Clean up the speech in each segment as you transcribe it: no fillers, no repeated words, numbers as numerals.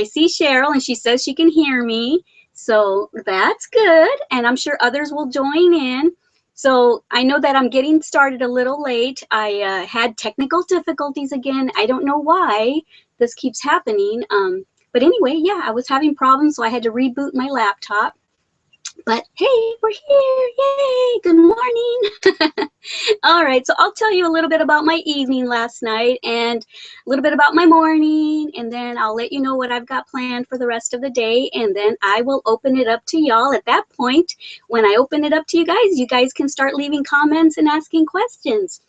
I see Cheryl, and she says she can hear me. So that's good. And I'm sure others will join in. So I know that I'm getting started a little late. I had technical difficulties again. I don't know why this keeps happening. But anyway, yeah, I was having problems, so I had to reboot my laptop. But hey, we're here. Yay. Good morning. All right, so I'll tell you a little bit about my evening last night and a little bit about my morning, and then I'll let you know what I've got planned for the rest of the day, and then I will open it up to y'all. At that point, when I open it up to you guys can start leaving comments and asking questions.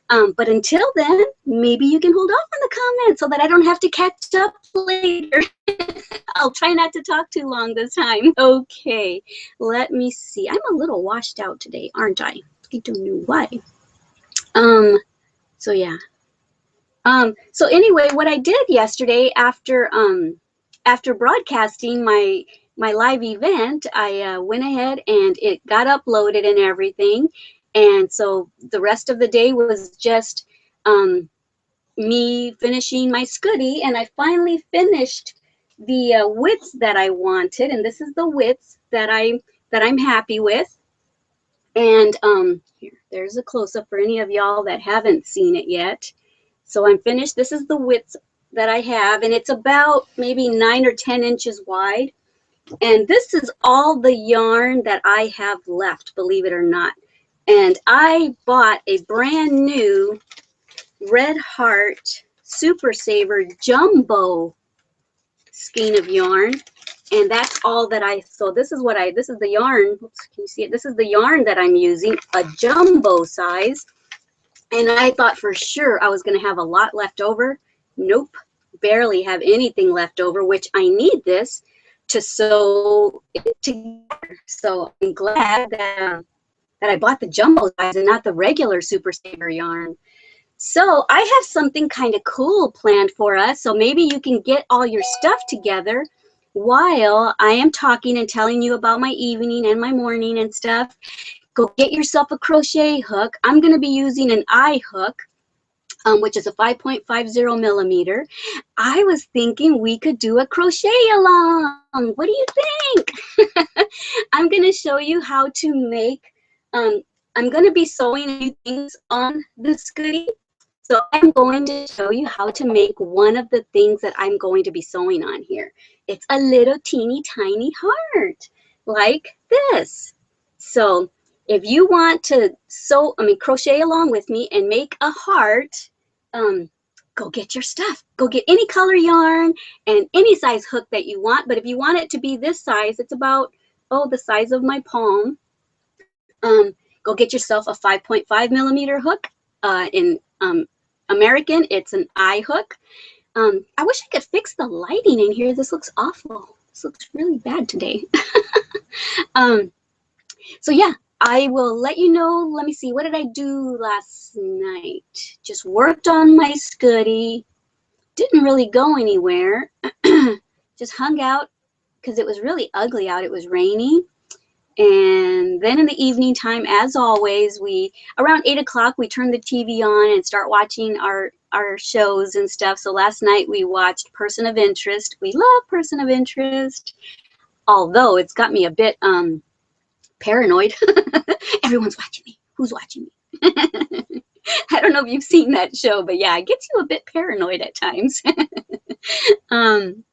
But until then, maybe you can hold off on the comments so that I don't have to catch up later. I'll try not to talk too long this time. Okay, let me see. I'm a little washed out today, aren't I? I don't know why. So yeah. So anyway, what I did yesterday after broadcasting my live event, I went ahead and it got uploaded and everything. And so the rest of the day was just me finishing my scooty, and I finally finished the widths that I wanted, and this is the widths that I'm happy with. And here, there's a close-up for any of y'all that haven't seen it yet. So I'm finished. This is the width that I have, and it's about maybe 9 or 10 inches wide. And this is all the yarn that I have left, believe it or not. And I bought a brand new Red Heart Super Saver Jumbo skein of yarn. And that's all that so this is the yarn. Oops, can you see it? This is the yarn that I'm using, a jumbo size. And I thought for sure I was going to have a lot left over. Nope, barely have anything left over, which I need this to sew it together. So I'm glad that I bought the jumbo size and not the regular Super Saver yarn. So I have something kind of cool planned for us. So maybe you can get all your stuff together while I am talking and telling you about my evening and my morning and stuff. Go get yourself a crochet hook. I'm going to be using an eye hook, which is a 5.50 millimeter. I was thinking we could do a crochet along. What do you think? I'm going to show you how to make, I'm going to be sewing a few things on the scooty. So I'm going to show you how to make one of the things that I'm going to be sewing on here. It's a little teeny tiny heart like this. So if you want to crochet along with me and make a heart, go get your stuff. Go get any color yarn and any size hook that you want. But if you want it to be this size, it's about, the size of my palm. Go get yourself a 5.5 millimeter hook. In American, it's an eye hook. I wish I could fix the lighting in here. This looks awful. This looks really bad today. So yeah, I will let you know. Let me see, what did I do last night? Just worked on my scooty. Didn't really go anywhere. Just hung out because it was really ugly out. It was rainy. And then in the evening time, as always, around 8 o'clock, we turn the TV on and start watching our shows and stuff. So last night we watched Person of Interest. We love Person of Interest, although it's got me a bit paranoid. Everyone's watching me. Who's watching me? I don't know if you've seen that show, but yeah, it gets you a bit paranoid at times. And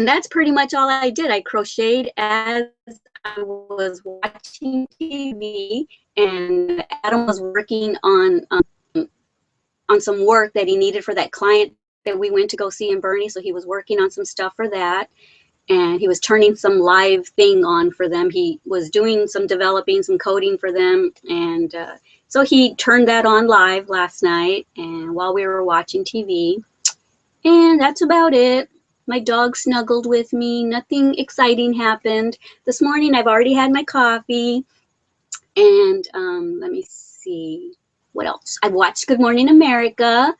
that's pretty much all I did. I crocheted as I was watching TV, and Adam was working on some work that he needed for that client that we went to go see in Bernie. So he was working on some stuff for that, and he was turning some live thing on for them. He was doing some developing, some coding for them, and so he turned that on live last night, and while we were watching TV, and that's about it. My dog snuggled with me. Nothing exciting happened. This morning I've already had my coffee. And let me see, what else? I've watched Good Morning America.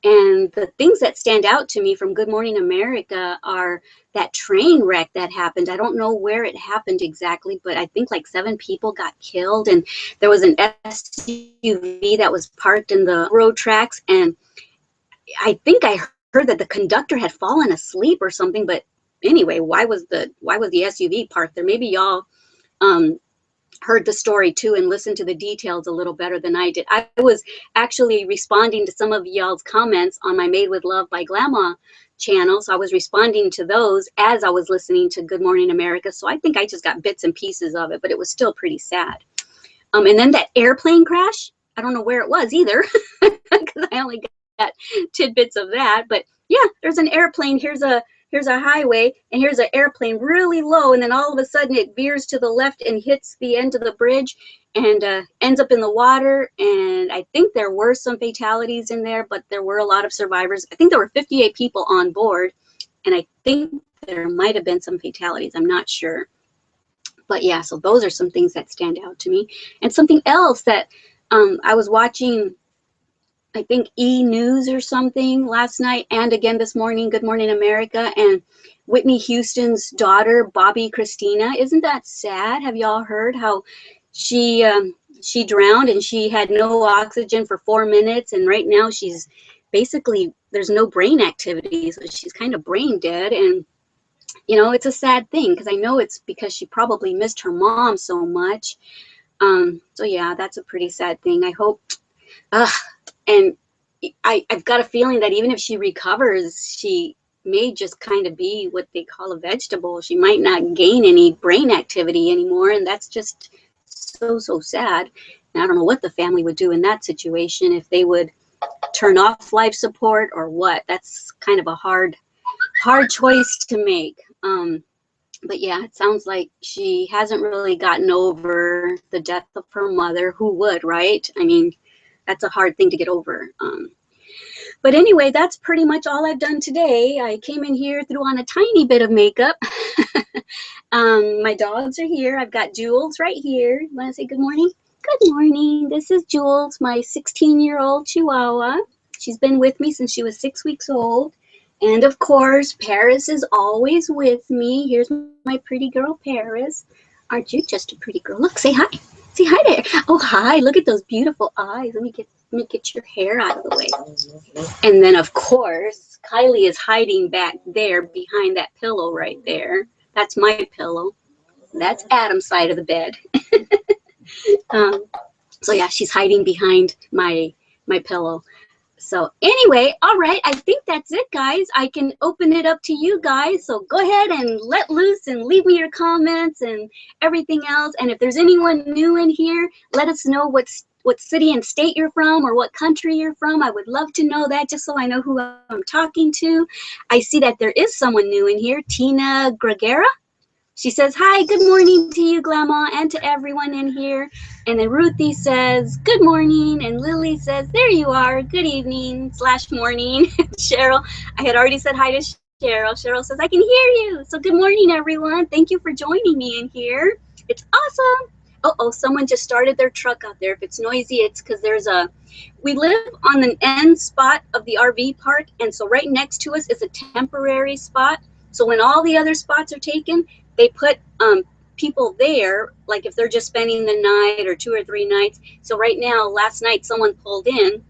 And the things that stand out to me from Good Morning America are that train wreck that happened. I don't know where it happened exactly, but I think like 7 people got killed. And there was an SUV that was parked in the road tracks. And I think I heard that the conductor had fallen asleep or something, but anyway, why was the SUV parked there? Maybe y'all heard the story too and listened to the details a little better than I did. I was actually responding to some of y'all's comments on my Made with Love by Glama channel. So I was responding to those as I was listening to Good Morning America. So I think I just got bits and pieces of it, but it was still pretty sad. And then that airplane crash, I don't know where it was either, because I only got tidbits of that. But yeah, there's an airplane. Here's a highway, and here's an airplane really low, and then all of a sudden it veers to the left and hits the end of the bridge and ends up in the water. And I think there were some fatalities in there, but there were a lot of survivors. I think there were 58 people on board, and I think there might have been some fatalities. I'm not sure. But yeah, so those are some things that stand out to me. And something else that I was watching, I think E! News or something last night, and again this morning, Good Morning America, and Whitney Houston's daughter, Bobby Christina. Isn't that sad? Have y'all heard how she drowned and she had no oxygen for 4 minutes, and right now she's basically, there's no brain activity, so she's kind of brain dead. And you know, it's a sad thing because I know it's because she probably missed her mom so much. So yeah, that's a pretty sad thing. I hope, and I've got a feeling that even if she recovers, she may just kind of be what they call a vegetable. She might not gain any brain activity anymore, and that's just so sad. And I don't know what the family would do in that situation, if they would turn off life support or what. That's kind of a hard choice to make. But yeah, it sounds like she hasn't really gotten over the death of her mother. Who would, right? I mean, that's a hard thing to get over. But anyway, that's pretty much all I've done today. I came in here, threw on a tiny bit of makeup. My dogs are here. I've got Jules right here. You want to say good morning? Good morning. This is Jules, my 16-year-old Chihuahua. She's been with me since she was 6 weeks old. And of course, Paris is always with me. Here's my pretty girl, Paris. Aren't you just a pretty girl? Look, say hi. Say hi there. Oh, hi. Look at those beautiful eyes. Let me get your hair out of the way. And then, of course, Kylie is hiding back there behind that pillow right there. That's my pillow. That's Adam's side of the bed. So yeah, she's hiding behind my pillow. So anyway, all right, I think that's it, guys. I can open it up to you guys. So go ahead and let loose and leave me your comments and everything else. And if there's anyone new in here, let us know what city and state you're from or what country you're from. I would love to know that, just so I know who I'm talking to. I see that there is someone new in here, Tina Gregera. She says, hi, good morning to you, Glama, and to everyone in here. And then Ruthie says, good morning. And Lily says, there you are, good evening / morning. Cheryl, I had already said hi to Cheryl. Cheryl says, I can hear you. So good morning, everyone. Thank you for joining me in here. It's awesome. Oh, someone just started their truck out there. If it's noisy, it's because we live on an end spot of the RV park. And so right next to us is a temporary spot. So when all the other spots are taken, they put people there, like if they're just spending the night or 2 or 3 nights. So right now, last night, someone pulled in,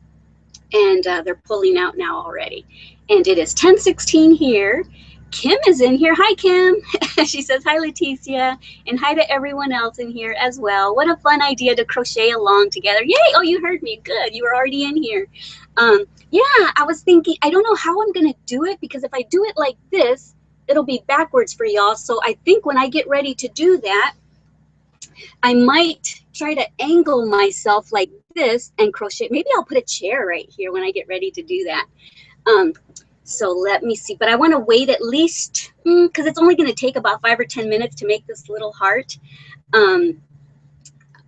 and they're pulling out now already. And it is 10:16 here. Kim is in here. Hi, Kim. She says, hi, Leticia. And hi to everyone else in here as well. What a fun idea to crochet along together. Yay. Oh, you heard me. Good. You were already in here. Yeah, I was thinking, I don't know how I'm going to do it, because if I do it like this, it'll be backwards for y'all. So I think when I get ready to do that, I might try to angle myself like this and crochet. Maybe I'll put a chair right here when I get ready to do that. So let me see. But I want to wait at least, because it's only going to take about 5 or 10 minutes to make this little heart.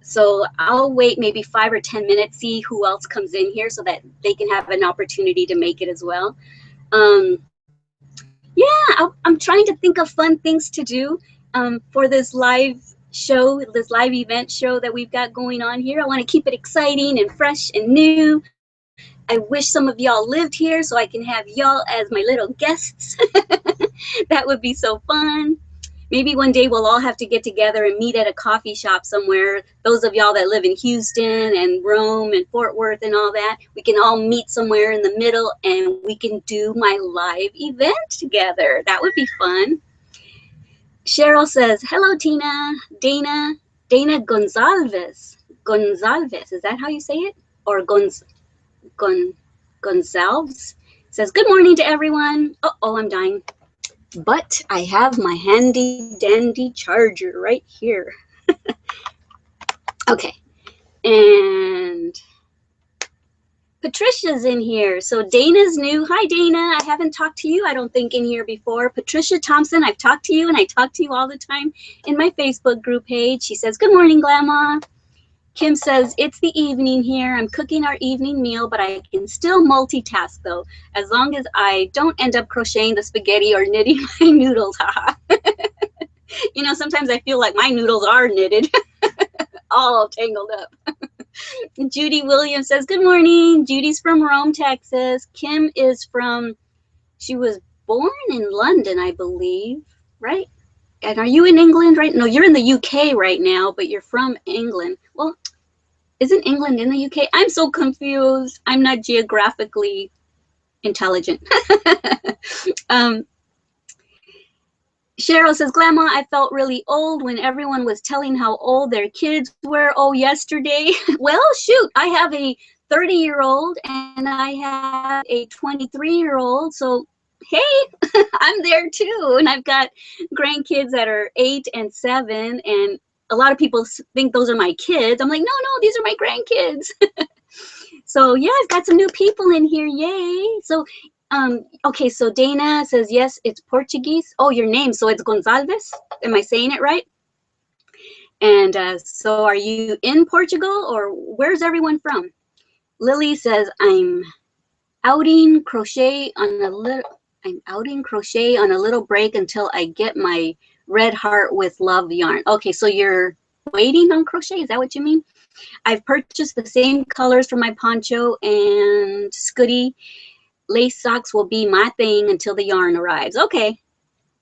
So I'll wait maybe 5 or 10 minutes, see who else comes in here so that they can have an opportunity to make it as well. Yeah, I'm trying to think of fun things to do for this live show, this live event show that we've got going on here. I want to keep it exciting and fresh and new. I wish some of y'all lived here so I can have y'all as my little guests. That would be so fun. Maybe one day we'll all have to get together and meet at a coffee shop somewhere. Those of y'all that live in Houston and Rome and Fort Worth and all that, we can all meet somewhere in the middle and we can do my live event together. That would be fun. Cheryl says, hello, Tina. Dana Gonzalez. Gonzalez, is that how you say it? Or Gon, Gonzalez says, good morning to everyone. Uh-oh, I'm dying. But I have my handy dandy charger right here. Okay. And Patricia's in here. So Dana's new. Hi, Dana. I haven't talked to you, I don't think, in here before. Patricia Thompson, I've talked to you, and I talk to you all the time in my Facebook group page. She says, good morning, Glama. Kim says, it's the evening here. I'm cooking our evening meal, but I can still multitask, though, as long as I don't end up crocheting the spaghetti or knitting my noodles. You know, sometimes I feel like my noodles are knitted, all tangled up. Judy Williams says, good morning. Judy's from Rome, Texas. Kim is from, she was born in London, I believe, right? And are you in England right? No, you're in the UK right now, but you're from England. Well, isn't England in the UK? I'm so confused. I'm not geographically intelligent. Cheryl says, Glama, I felt really old when everyone was telling how old their kids were. Oh, yesterday. Well, shoot, I have a 30-year-old and I have a 23-year-old. So, hey, I'm there too. And I've got grandkids that are 8 and 7. And a lot of people think those are my kids. I'm like, no, these are my grandkids. So, yeah, I've got some new people in here. Yay. So, okay, so Dana says, yes, it's Portuguese. Oh, your name, so it's Gonzalez. Am I saying it right? And so are you in Portugal, or where's everyone from? Lily says, I'm outing crochet on a little break until I get my red heart with love yarn. Okay, so you're waiting on crochet, is that what you mean? I've purchased the same colors for my poncho and Scooty. Lace socks will be my thing until the yarn arrives. Okay.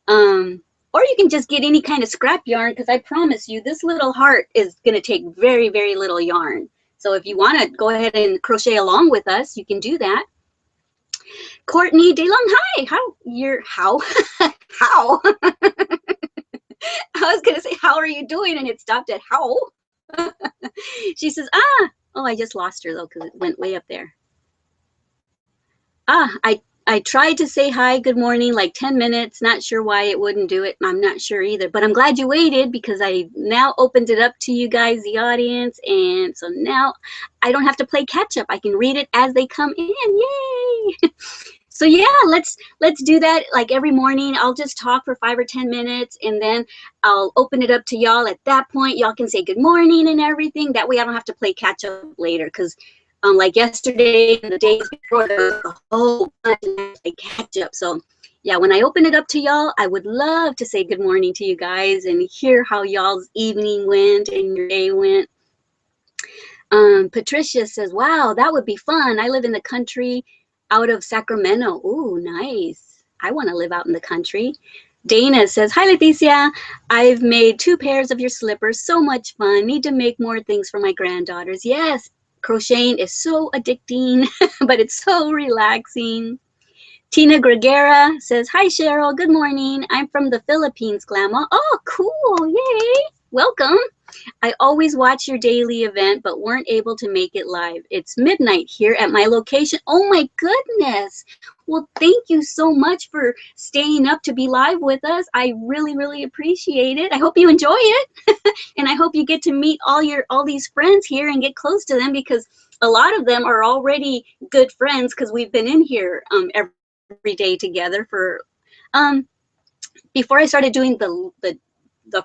Or you can just get any kind of scrap yarn, because I promise you this little heart is going to take very, very little yarn. So if you want to go ahead and crochet along with us, you can do that. Courtney DeLong, hi. How? How? I was going to say, how are you doing? And it stopped at how. She says, oh, I just lost her though, because it went way up there. I tried to say hi, good morning, like 10 minutes. Not sure why it wouldn't do it. I'm not sure either, but I'm glad you waited, because I now opened it up to you guys, the audience. And so now I don't have to play catch up. I can read it as they come in. Yay. So yeah, let's do that like every morning. I'll just talk for 5 or 10 minutes, and then I'll open it up to y'all. At that point, y'all can say good morning and everything. That way I don't have to play catch up later, because like yesterday and the days before, there was a whole bunch of catch up. So yeah, when I open it up to y'all, I would love to say good morning to you guys and hear how y'all's evening went and your day went. Patricia says, wow, that would be fun. I live in the country out of Sacramento. Ooh, nice. I want to live out in the country. Dana says, hi, Leticia. I've made 2 pairs of your slippers. So much fun. Need to make more things for my granddaughters. Yes, crocheting is so addicting, but it's so relaxing. Tina Gregera says, hi, Cheryl. Good morning. I'm from the Philippines, Glama. Oh, cool. Yay. Welcome. I always watch your daily event, but weren't able to make it live. It's midnight here at my location. Oh, my goodness. Well, thank you so much for staying up to be live with us. I really, really appreciate it. I hope you enjoy it. And I hope you get to meet all these friends here and get close to them, because a lot of them are already good friends, because we've been in here every day together for before I started doing the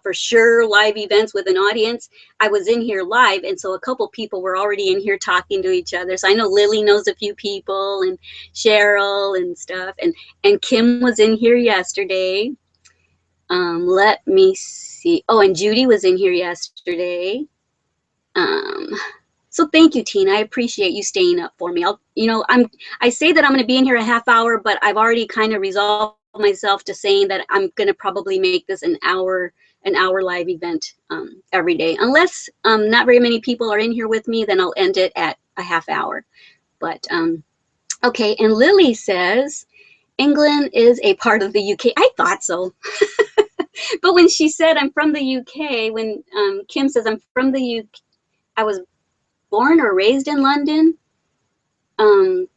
for sure live events with an audience. I was in here live, and so a couple people were already in here talking to each other. So I know Lily knows a few people, and Cheryl and stuff, and Kim was in here yesterday. Let me see. Oh, and Judy was in here yesterday. So thank you, Tina. I appreciate you staying up for me. I say that I'm going to be in here a half hour, but I've already kind of resolved myself to saying that I'm going to probably make this an hour live event every day. Unless not very many people are in here with me, then I'll end it at a half hour. But okay, and Lily says, England is a part of the UK. I thought so. But when she said I'm from the UK, when Kim says I'm from the UK, I was born or raised in London, and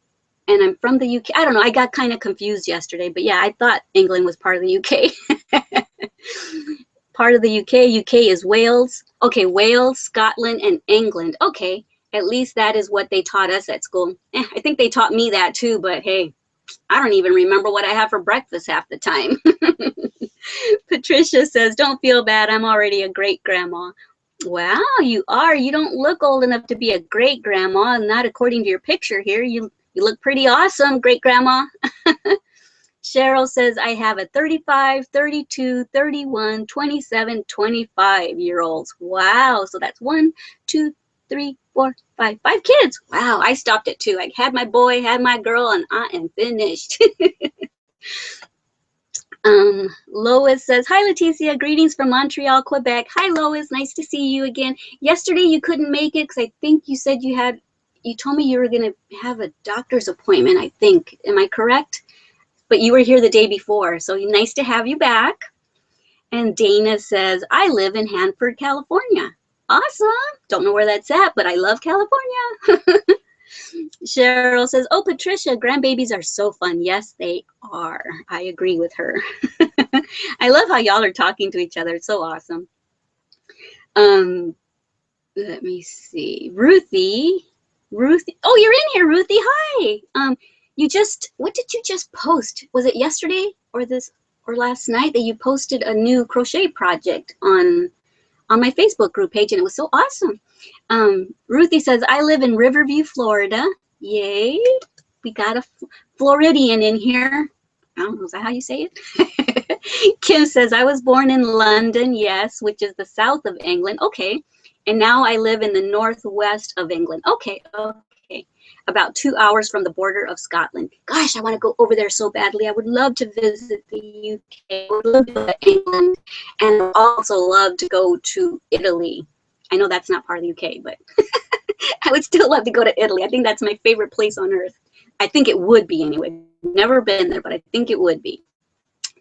I'm from the UK. I don't know. I got kind of confused yesterday, but yeah, I thought England was part of the UK. Part of the UK. UK is Wales. Okay, Wales, Scotland, and England. Okay, at least that is what they taught us at school. I think they taught me that too, but hey, I don't even remember what I have for breakfast half the time. Patricia says, don't feel bad. I'm already a great grandma. Wow, you are. You don't look old enough to be a great grandma, not according to your picture here. You look pretty awesome, great grandma. Cheryl says, I have a 35, 32, 31, 27, 25-year-olds. Wow, so that's 1, 2, 3, 4, 5 kids. Wow, I stopped at 2. I had my boy, had my girl, and I am finished. Lois says, hi, Leticia. Greetings from Montreal, Quebec. Hi, Lois. Nice to see you again. Yesterday, you couldn't make it because I think you said you told me you were going to have a doctor's appointment, I think. Am I correct? But you were here the day before, so nice to have you back. And Dana says, I live in Hanford, California. Awesome. Don't know where that's at, but I love California. Cheryl says, oh, Patricia, grandbabies are so fun. Yes, they are. I agree with her. I love how y'all are talking to each other. It's so awesome. Let me see. Ruthie. Oh, you're in here, Ruthie. Hi. What did you just post? Was it yesterday or last night that you posted a new crochet project on my Facebook group page, and it was so awesome. Ruthie says, I live in Riverview, Florida. Yay. We got a Floridian in here. I don't know, is that how you say it? Kim says, I was born in London, yes, which is the south of England. Okay. And now I live in the northwest of England. Okay. About 2 hours from the border of Scotland. Gosh, I want to go over there so badly. I would love to visit the UK. I would love to go to England. And I would also love to go to Italy. I know that's not part of the UK, but I would still love to go to Italy. I think that's my favorite place on earth. I think it would be anyway. Never been there, but I think it would be.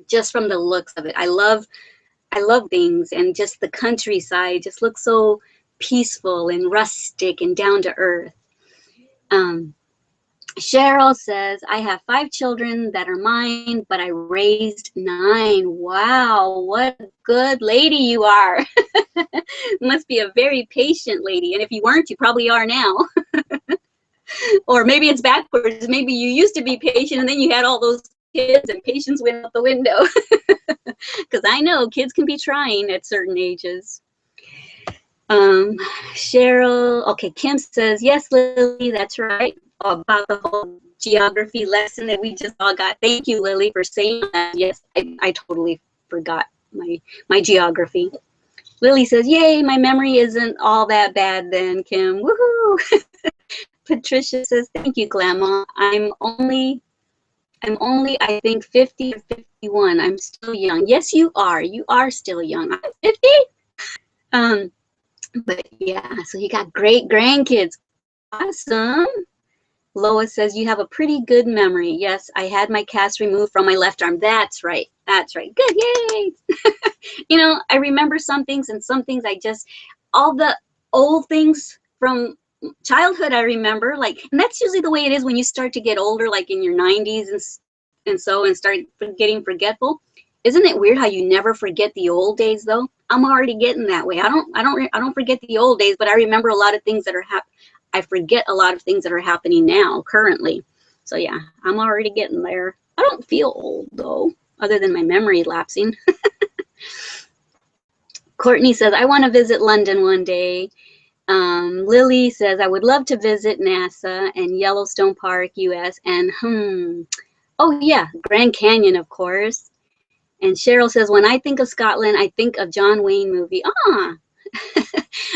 Just from the looks of it. I love things, and just the countryside just looks so peaceful and rustic and down to earth. Cheryl says, I have 5 children that are mine, but I raised 9. Wow, what a good lady you are. Must be a very patient lady. And if you weren't, you probably are now. Or maybe it's backwards. Maybe you used to be patient and then you had all those kids and patience went out the window. Because I know kids can be trying at certain ages. Cheryl, okay, Kim says, yes, Lily, that's right. About the whole geography lesson that we just all got. Thank you, Lily, for saying that. Yes, I totally forgot my geography. Lily says, yay, my memory isn't all that bad then, Kim. Woohoo! Patricia says, thank you, Glama. I'm only, I think, 50 or 51. I'm still young. Yes, you are. You are still young. I'm 50. But yeah, so you got great grandkids. Awesome. Lois says, you have a pretty good memory. Yes, I had my cast removed from my left arm. That's right. That's right. Good. Yay. You know, I remember some things, and some things all the old things from childhood I remember. And that's usually the way it is when you start to get older, like in your 90s and start getting forgetful. Isn't it weird how you never forget the old days, though? I'm already getting that way. I don't forget the old days, but I remember a lot of things that are I forget a lot of things that are happening now, currently. So yeah, I'm already getting there. I don't feel old, though, other than my memory lapsing. Courtney says, I want to visit London one day. Lily says, I would love to visit NASA and Yellowstone Park, US. And oh yeah, Grand Canyon, of course. And Cheryl says, when I think of Scotland, I think of John Wayne movie.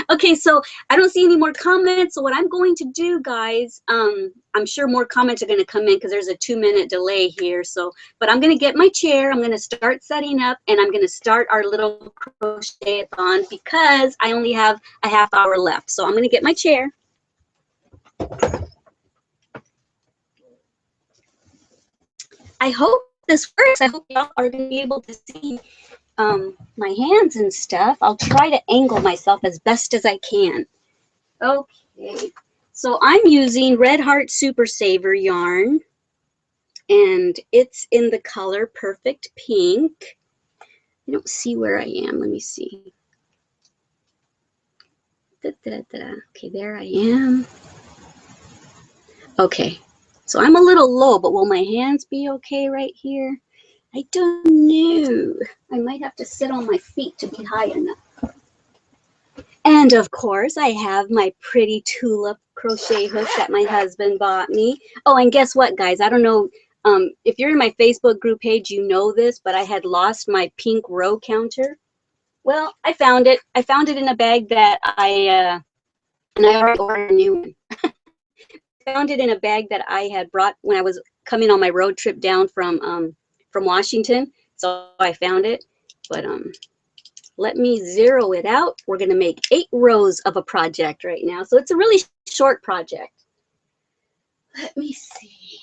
Okay, so I don't see any more comments. So what I'm going to do, guys, I'm sure more comments are going to come in because there's a 2-minute delay here. But I'm going to get my chair. I'm going to start setting up, and I'm going to start our little crochet-a-thon because I only have a half hour left. So I'm going to get my chair. I hope this works. I hope y'all are going to be able to see my hands and stuff, I'll try to angle myself as best as I can. Okay, so I'm using Red Heart Super Saver yarn, and it's in the color Perfect Pink. I don't see where I am. Let me see. Okay, there I am. Okay, so I'm a little low, but will my hands be okay right here? I don't know. I might have to sit on my feet to be high enough. And of course, I have my pretty tulip crochet hook that my husband bought me. Oh, and guess what, guys? I don't know if you're in my Facebook group page, you know this, but I had lost my pink row counter. Well, I found it. I found it in a bag that and I already ordered a new one. I found it in a bag that I had brought when I was coming on my road trip down from Washington. So I found it, but let me zero it out. We're going to make 8 rows of a project right now. So it's a really short project. Let me see.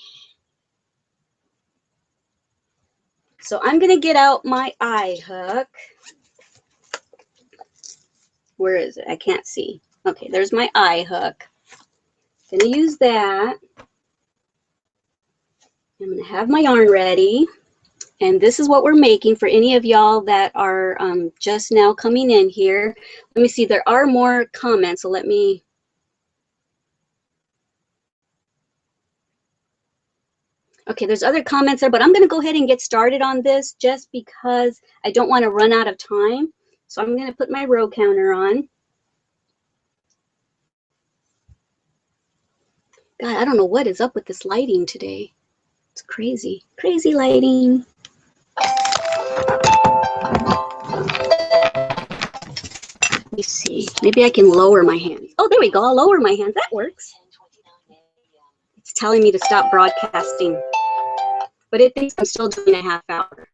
So I'm going to get out my eye hook. Where is it? I can't see. Okay, there's my eye hook. I'm going to use that. I'm going to have my yarn ready. And this is what we're making for any of y'all that are just now coming in here. Let me see, there are more comments, so let me. Okay, there's other comments there, but I'm gonna go ahead and get started on this just because I don't wanna run out of time. So I'm gonna put my row counter on. God, I don't know what is up with this lighting today. It's crazy, crazy lighting. Let me see, maybe I can lower my hands. Oh, there we go, I'll lower my hands, that works. It's telling me to stop broadcasting, but it thinks I'm still doing a half hour.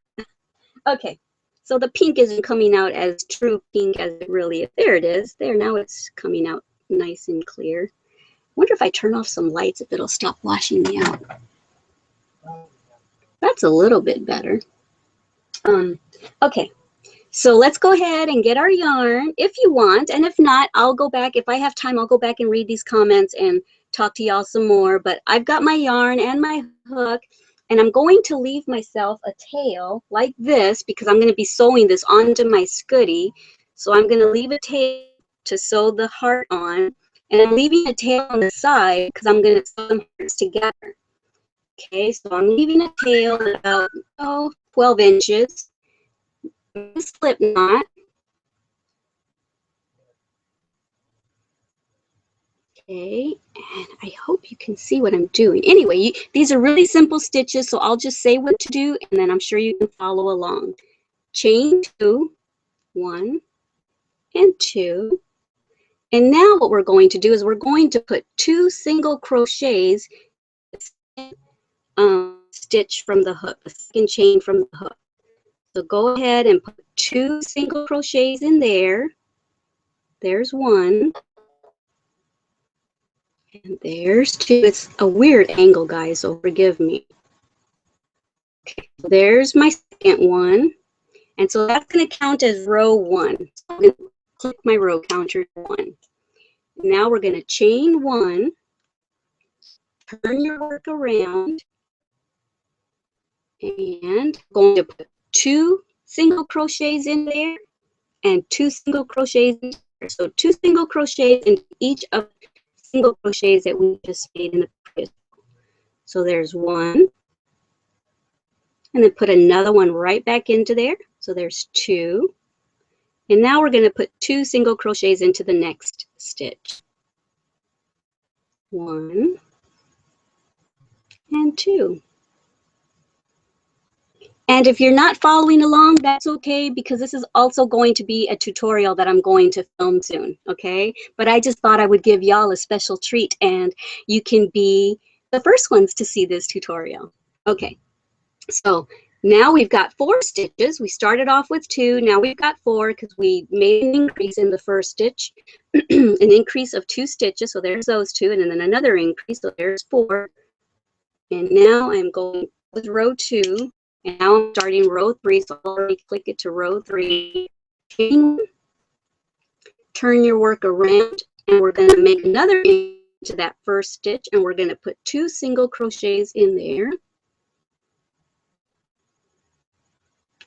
Okay, so the pink isn't coming out as true pink as it really is. There it is, there, now it's coming out nice and clear. I wonder if I turn off some lights if it'll stop washing me out. That's a little bit better. Okay, so let's go ahead and get our yarn if you want, and if not, I'll go back. If I have time, I'll go back and read these comments and talk to y'all some more. But I've got my yarn and my hook, and I'm going to leave myself a tail like this because I'm going to be sewing this onto my scooty. So I'm going to leave a tail to sew the heart on, and I'm leaving a tail on the side because I'm going to sew them hearts together. Okay, so I'm leaving a tail at about 12 inches. Slip knot. Okay, and I hope you can see what I'm doing. Anyway, these are really simple stitches, so I'll just say what to do, and then I'm sure you can follow along. Chain 2, 1 and 2. And now what we're going to do is we're going to put 2 single crochets stitch from the hook, the second chain from the hook. So go ahead and put 2 single crochets in there. There's 1. And there's 2. It's a weird angle, guys, so forgive me. Okay, so there's my second one. And so that's going to count as row 1. So I'm going to click my row counter 1. Now we're going to chain 1, turn your work around, and going to put 2 single crochets in there and 2 single crochets in there. So 2 single crochets into each of the single crochets that we just made in the previous. So there's 1, and then put another one right back into there. So there's 2. And now we're going to put 2 single crochets into the next stitch. 1 and 2. And if you're not following along, that's okay, because this is also going to be a tutorial that I'm going to film soon, okay? But I just thought I would give y'all a special treat, and you can be the first ones to see this tutorial. Okay, so now we've got 4 stitches. We started off with 2, now we've got 4 because we made an increase in the first stitch, an increase of 2 stitches, so there's those 2, and then another increase, so there's 4. And now I'm going with row 2. And now I'm starting row 3, so I'll already click it to row 3. Chain, turn your work around, and we're going to make another into that first stitch, and we're going to put 2 single crochets in there.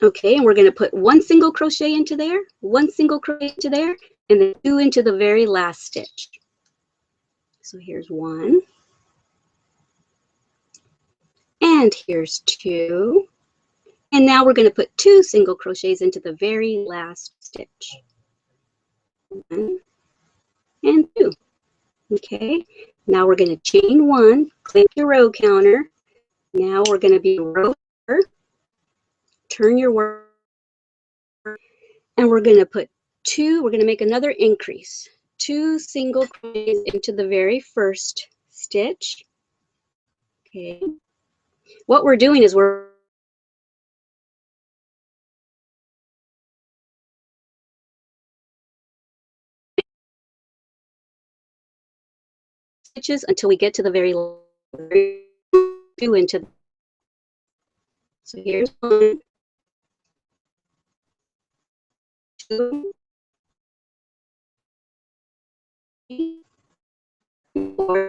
Okay, and we're going to put 1 single crochet into there, 1 single crochet into there, and then 2 into the very last stitch. So here's 1, and here's 2, and now we're going to put 2 single crochets into the very last stitch. 1 and 2. Okay, now we're going to chain 1, click your row counter. Now we're going to be row 4, turn your work, and we're going to put 2, we're going to make another increase. 2 single crochets into the very first stitch. Okay. What we're doing is we're stitches until we get to the very 2 into. So here's 1, 2, 3, 4.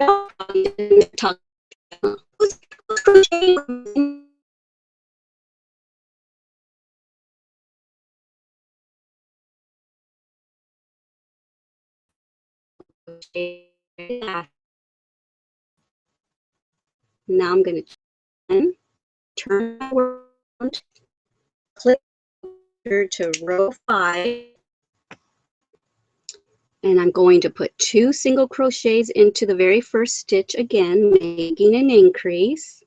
Now I'm going to turn around, click to row 5, and I'm going to put 2 single crochets into the very first stitch again, making an increase.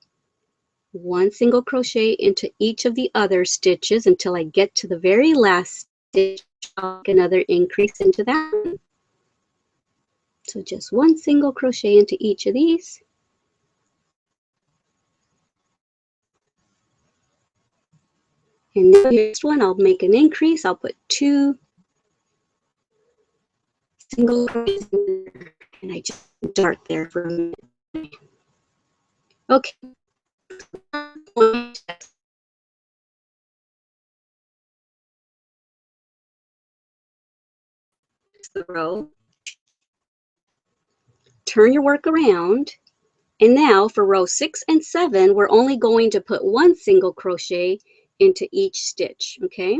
1 single crochet into each of the other stitches until I get to the very last stitch. I'll make another increase into that one. So just 1 single crochet into each of these. And the next one, I'll make an increase. I'll put 2 single crochets in there, and I just dart there for a minute. Okay. The row. Turn your work around, and now for row 6 and 7, we're only going to put 1 single crochet into each stitch. Okay.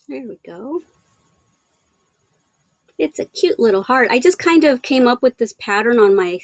There we go. It's a cute little heart. I just kind of came up with this pattern on my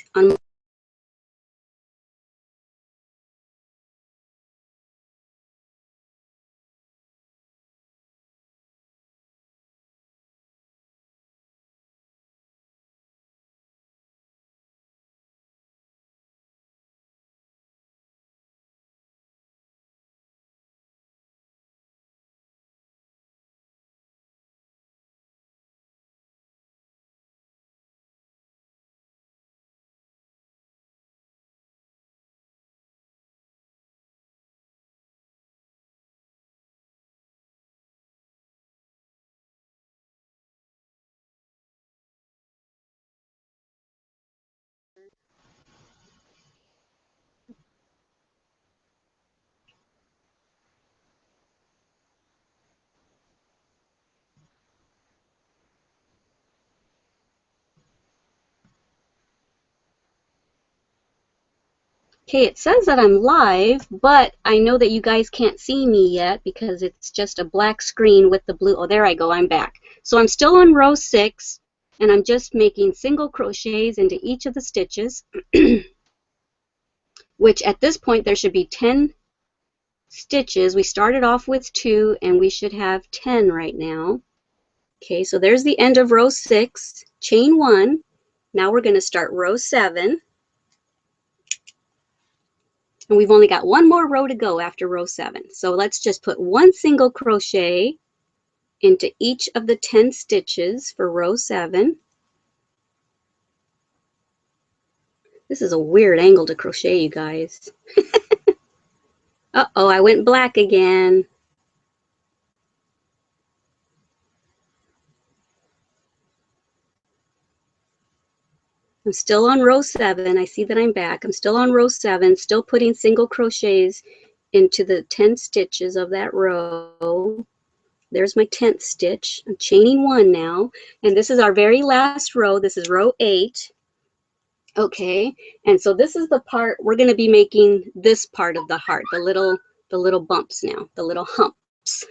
Okay, it says that I'm live, but I know that you guys can't see me yet because it's just a black screen with the blue. Oh, there I go. I'm back. So I'm still on row 6, and I'm just making single crochets into each of the stitches, which at this point there should be 10 stitches. We started off with 2, and we should have 10 right now. Okay, so there's the end of row 6. Chain 1. Now we're going to start row 7. And we've only got 1 more row to go after row 7. So let's just put 1 single crochet into each of the 10 stitches for row 7. This is a weird angle to crochet, you guys. Uh-oh, I went black again. I'm still on row 7. I see that I'm back. I'm still on row 7, still putting single crochets into the 10 stitches of that row. There's my 10th stitch. I'm chaining 1 now, and this is our very last row. This is row 8. Okay, and so this is the part we're going to be making this part of the heart, the little bumps now, the little humps.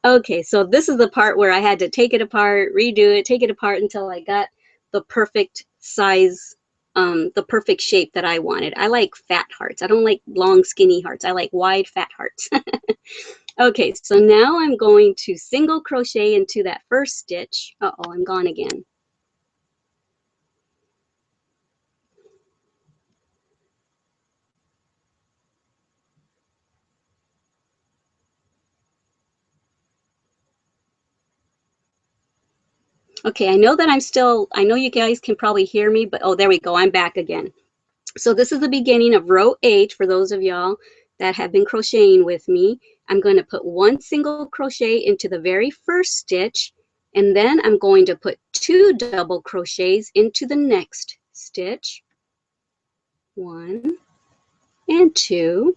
Okay, so this is the part where I had to take it apart, redo it, take it apart until I got the perfect size, the perfect shape that I wanted. I like fat hearts. I don't like long, skinny hearts. I like wide, fat hearts. Okay, so now I'm going to single crochet into that first stitch. Uh-oh, I'm gone again. Okay, I know that I know you guys can probably hear me, but oh, there we go. I'm back again. So this is the beginning of row 8 for those of y'all that have been crocheting with me. I'm going to put 1 single crochet into the very first stitch, and then I'm going to put 2 double crochets into the next stitch. 1 and 2.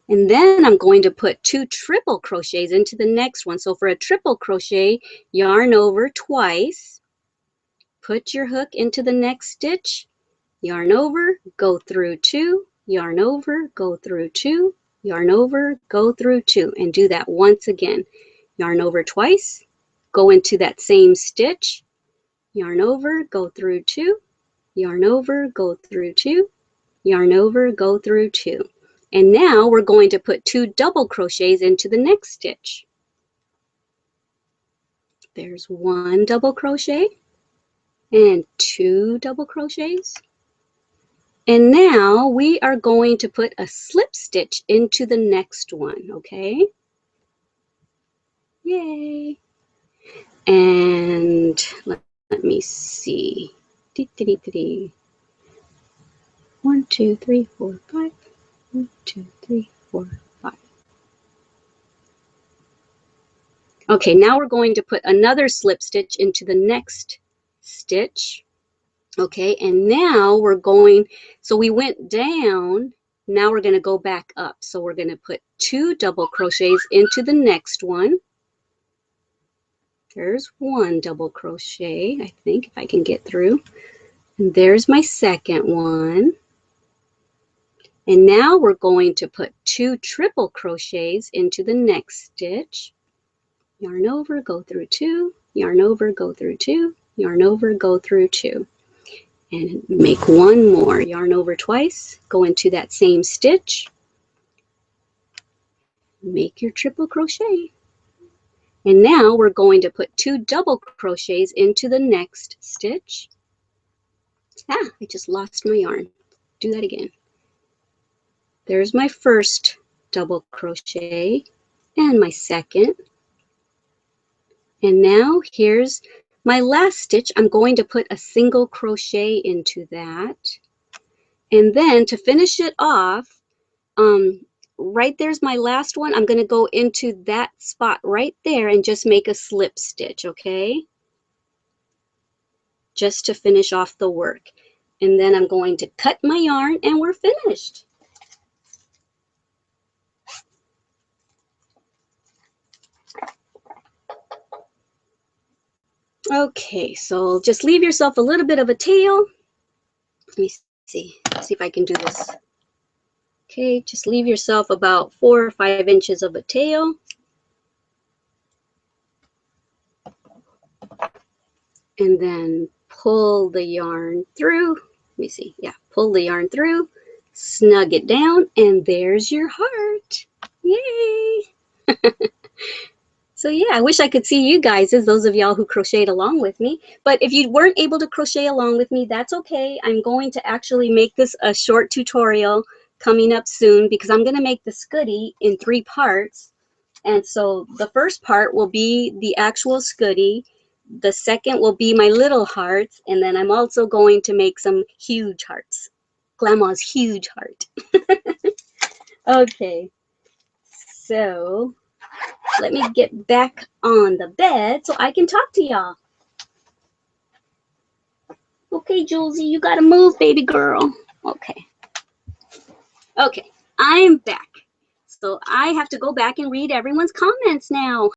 And then I'm going to put 2 triple crochets into the next one. So for a triple crochet, yarn over twice, put your hook into the next stitch, yarn over, go through 2, yarn over, go through 2, yarn over, go through 2, and do that once again. Yarn over twice, go into that same stitch, yarn over, go through 2, yarn over, go through 2, yarn over, go through 2. And now we're going to put 2 double crochets into the next stitch. There's 1 double crochet and 2 double crochets. And now we are going to put a slip stitch into the next one, okay? Yay! And let me see. 1, 2, 3, 4, 5. 1, 2, 3, 4, 5. Okay, now we're going to put another slip stitch into the next stitch. Okay, and now we're going, so we went down, now we're going to go back up. So we're going to put 2 double crochets into the next one. There's 1 double crochet, I think, if I can get through. And there's my second one. And now we're going to put 2 triple crochets into the next stitch. Yarn over, go through 2, yarn over, go through 2, yarn over, go through 2. And make 1 more. Yarn over twice, go into that same stitch, make your triple crochet. And now we're going to put 2 double crochets into the next stitch. Ah, I just lost my yarn. Do that again. There's my first double crochet and my second. And now here's my last stitch. I'm going to put a single crochet into that. And then to finish it off, right there's my last one. I'm going to go into that spot right there and just make a slip stitch, okay? Just to finish off the work. And then I'm going to cut my yarn and we're finished. Okay, so just leave yourself a little bit of a tail. Let me see if I can do this. Okay, just leave yourself about 4 or 5 inches of a tail. And then pull the yarn through. Let me see. Yeah, pull the yarn through, snug it down, and there's your heart. Yay! So yeah, I wish I could see you guys, as those of y'all who crocheted along with me. But if you weren't able to crochet along with me, that's okay. I'm going to actually make this a short tutorial coming up soon because I'm going to make the Scuddy in 3 parts. And so the first part will be the actual Scuddy. The second will be my little hearts. And then I'm also going to make some huge hearts. Glama's huge heart. Okay, so let me get back on the bed so I can talk to y'all. Okay, Julesy, you gotta move, baby girl. Okay. Okay, I'm back. So I have to go back and read everyone's comments now.